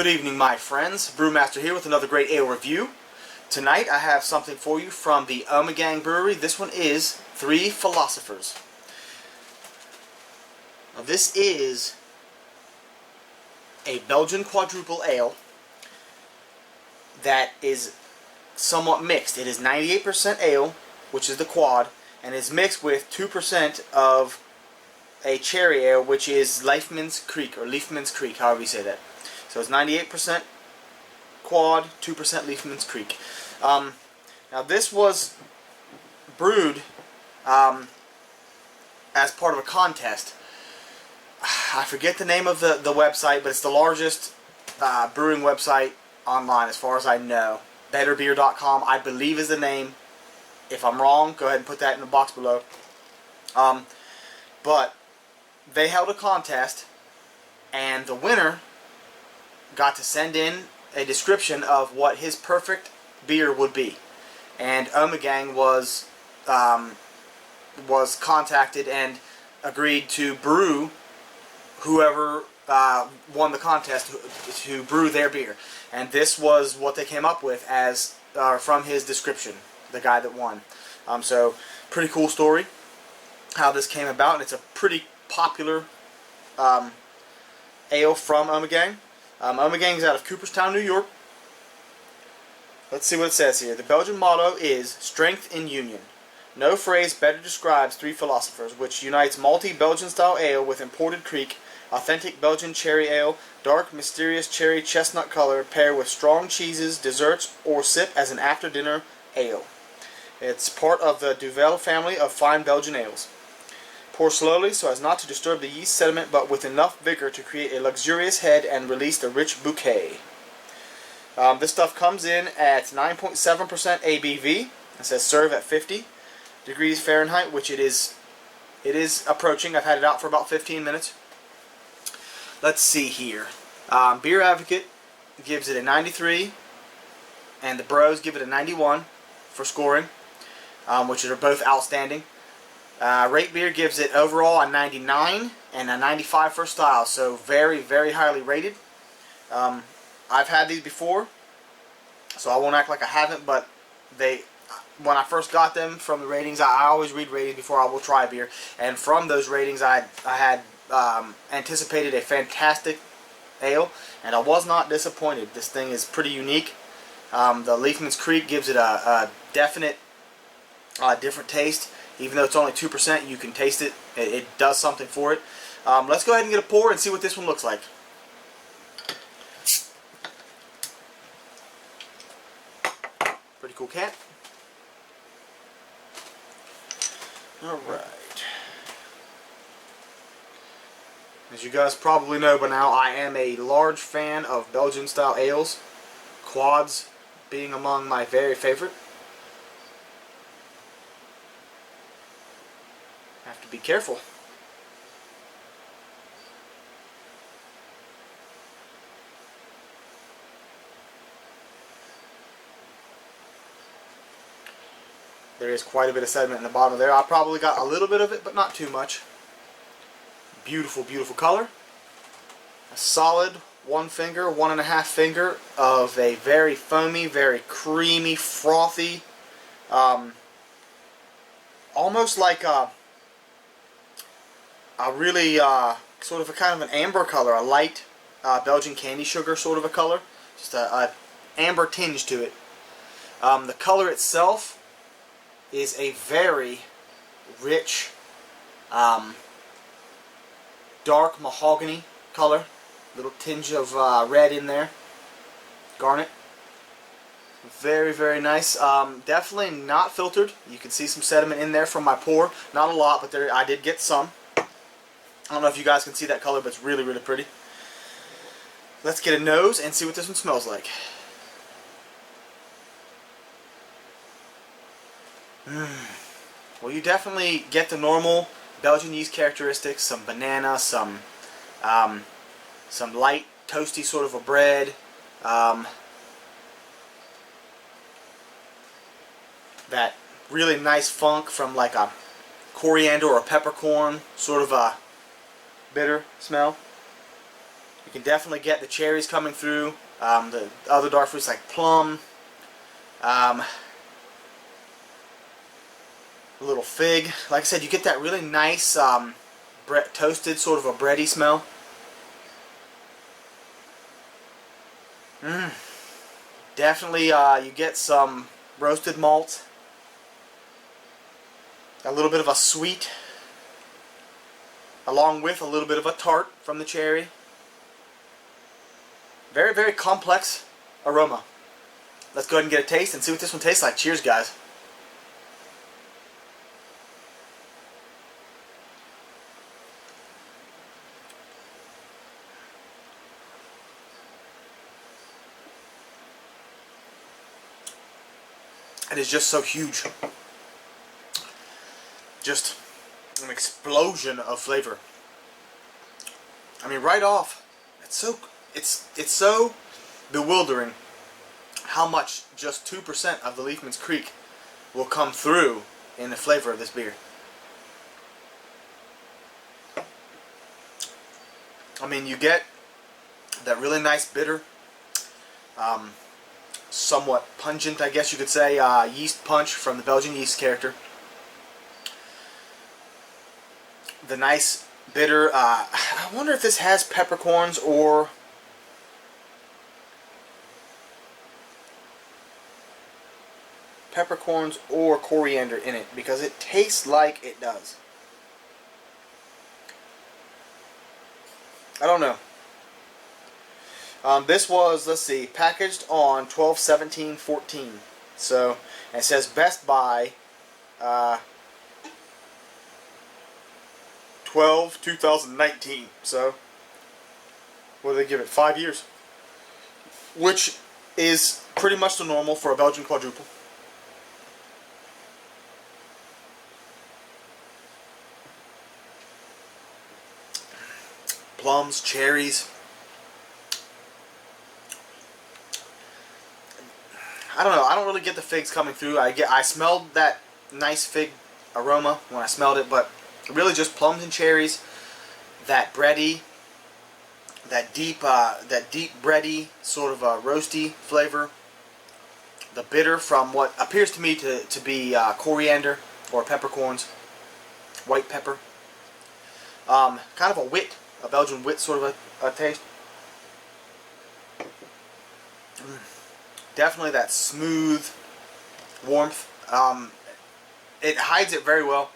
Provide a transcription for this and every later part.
evening, my friends. Brewmaster here with another great ale review. Tonight I have something for you from the Ommegang brewery. This one is 3 Philosophers. Now, this is a Belgian quadruple ale that is somewhat mixed. It is 98% ale, which is the quad, and is mixed with 2% of a cherry ale, which is Leifman's Creek, or Leifman's Creek, however you say that. So it's 98% quad, 2% Leifman's Creek. Now this was brewed as part of a contest. I forget the name of the website, but it's the largest brewing website online as far as I know. Betterbeer.com, I believe, is the name. If I'm wrong, go ahead and put that in the box below. But they held a contest, and the winner got to send in a description of what his perfect beer would be. And Ommegang was contacted and agreed to brew whoever won the contest to brew their beer. And this was what they came up with as from his description, the guy that won. So pretty cool story how this came about, and it's a pretty popular ale from Ommegang. Ommegang is out of Cooperstown, New York. Let's see what it says here. The Belgian motto is strength in union. No phrase better describes 3 Philosophers, which unites malty Belgian style ale with imported Creek, authentic Belgian cherry ale, dark mysterious cherry chestnut color, pair with strong cheeses, desserts, or sip as an after dinner ale. It's part of the Duvel family of fine Belgian ales. Pour slowly so as not to disturb the yeast sediment, but with enough vigor to create a luxurious head and release the rich bouquet. This stuff comes in at 9.7% ABV. It says serve at 50 degrees Fahrenheit, which it is approaching. I've had it out for about 15 minutes. Let's see here. Beer Advocate gives it a 93, and the Bros give it a 91 for scoring, which are both outstanding. Rate Beer gives it overall a 99 and a 95 for style, so very, very highly rated. I've had these before, so I won't act like I haven't, but when I first got them from the ratings, I always read ratings before I will try a beer, and from those ratings I had anticipated a fantastic ale, and I was not disappointed. This thing is pretty unique. The Leifman's Creek gives it a definite different taste. Even though it's only 2%, you can taste it. It does something for it. Let's go ahead and get a pour and see what this one looks like. Pretty cool cat. Alright. As you guys probably know by now, I am a large fan of Belgian style ales. Quads being among my very favorite. Have to be careful. There is quite a bit of sediment in the bottom there. I probably got a little bit of it, but not too much. Beautiful, beautiful color. A solid 1 finger, 1.5 finger of a very foamy, very creamy, frothy, almost like a really sort of a kind of an amber color, a light Belgian candy sugar sort of a color, just a amber tinge to it. The color itself is a very rich, dark mahogany color, little tinge of red in there, garnet. Very, very nice. Definitely not filtered. You can see some sediment in there from my pour. Not a lot, but I did get some. I don't know if you guys can see that color, but it's really, really pretty. Let's get a nose and see what this one smells like. Well, you definitely get the normal Belgian yeast characteristics. Some banana, some light, toasty sort of a bread. That really nice funk from like a coriander or a peppercorn, sort of a bitter smell. You can definitely get the cherries coming through. The other dark fruits like plum, a little fig. Like I said, you get that really nice toasted, sort of a bready smell. Definitely, you get some roasted malt, a little bit of a sweet, along with a little bit of a tart from the cherry. Very, very complex aroma. Let's go ahead and get a taste and see what this one tastes like. Cheers, guys. It is just so huge. Just an explosion of flavor. I mean, right off, it's so bewildering how much just 2% of the Leafman's Creek will come through in the flavor of this beer. I mean, you get that really nice bitter, somewhat pungent, I guess you could say, yeast punch from the Belgian yeast character. The nice bitter, I wonder if this has peppercorns or coriander in it, because it tastes like it does. I don't know. This was, let's see, packaged on 12/17/14. So, and it says Best Buy 12/2019. So, what do they give it? 5 years. Which is pretty much the normal for a Belgian quadruple. Plums, cherries. I don't know. I don't really get the figs coming through. I smelled that nice fig aroma when I smelled it, but really just plums and cherries. That bready, that deep bready sort of roasty flavor. The bitter from what appears to me to be coriander or peppercorns, white pepper. Kind of a wit, a Belgian wit sort of a taste. Definitely that smooth warmth. It hides it very well.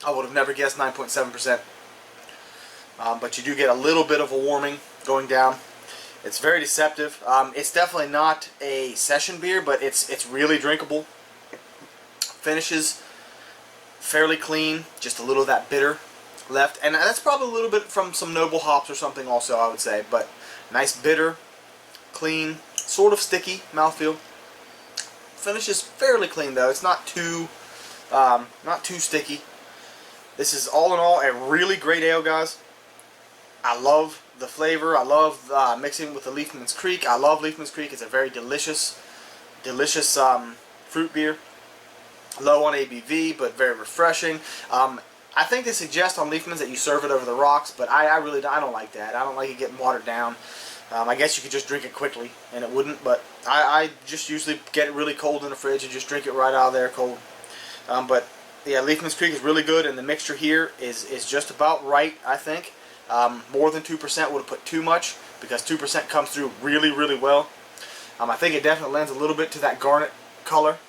I would have never guessed 9.7%. But you do get a little bit of a warming going down. It's very deceptive. It's definitely not a session beer, but it's really drinkable. Finishes fairly clean. Just a little of that bitter left. And that's probably a little bit from some noble hops or something also, I would say. But nice bitter, clean, sort of sticky mouthfeel. Finishes fairly clean though. It's not too sticky. This is all in all a really great ale, guys. I love the flavor. I love mixing with the Leafman's Creek. I love Leafman's Creek. It's a very delicious fruit beer. Low on ABV, but very refreshing. I think they suggest on Leafman's that you serve it over the rocks, but I really don't like that. I don't like it getting watered down. I guess you could just drink it quickly, and it wouldn't, but I just usually get it really cold in the fridge and just drink it right out of there cold. But yeah, Leafman's Creek is really good, and the mixture here is just about right, I think. More than 2% would have put too much, because 2% comes through really, really well. I think it definitely lends a little bit to that garnet color.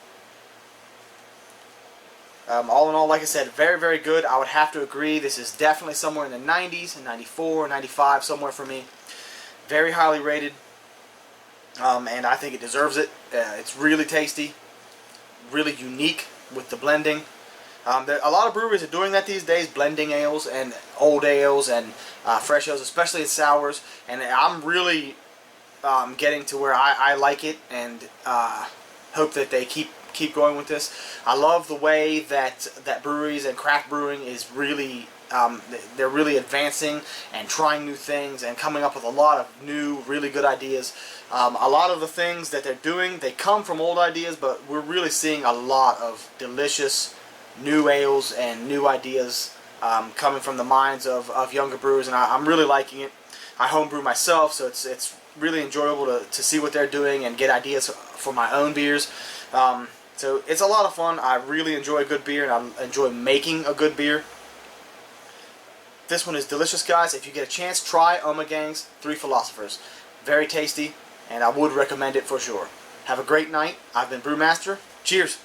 All in all, like I said, very, very good. I would have to agree. This is definitely somewhere in the 90s, 94, 95, somewhere for me. Very highly rated, and I think it deserves it. It's really tasty, really unique with the blending. A lot of breweries are doing that these days, blending ales and old ales and fresh ales, especially in sours. And I'm really getting to where I like it, and hope that they keep going with this. I love the way that breweries and craft brewing is really they're really advancing and trying new things and coming up with a lot of new, really good ideas. A lot of the things that they're doing, they come from old ideas, but we're really seeing a lot of delicious new ales and new ideas coming from the minds of younger brewers, and I'm really liking it. I homebrew myself, so it's really enjoyable to see what they're doing and get ideas for my own beers. So it's a lot of fun. I really enjoy a good beer, and I enjoy making a good beer. This one is delicious, guys. If you get a chance, try Ommegang's Three Philosophers. Very tasty, and I would recommend it for sure. Have a great night. I've been Brewmaster. Cheers.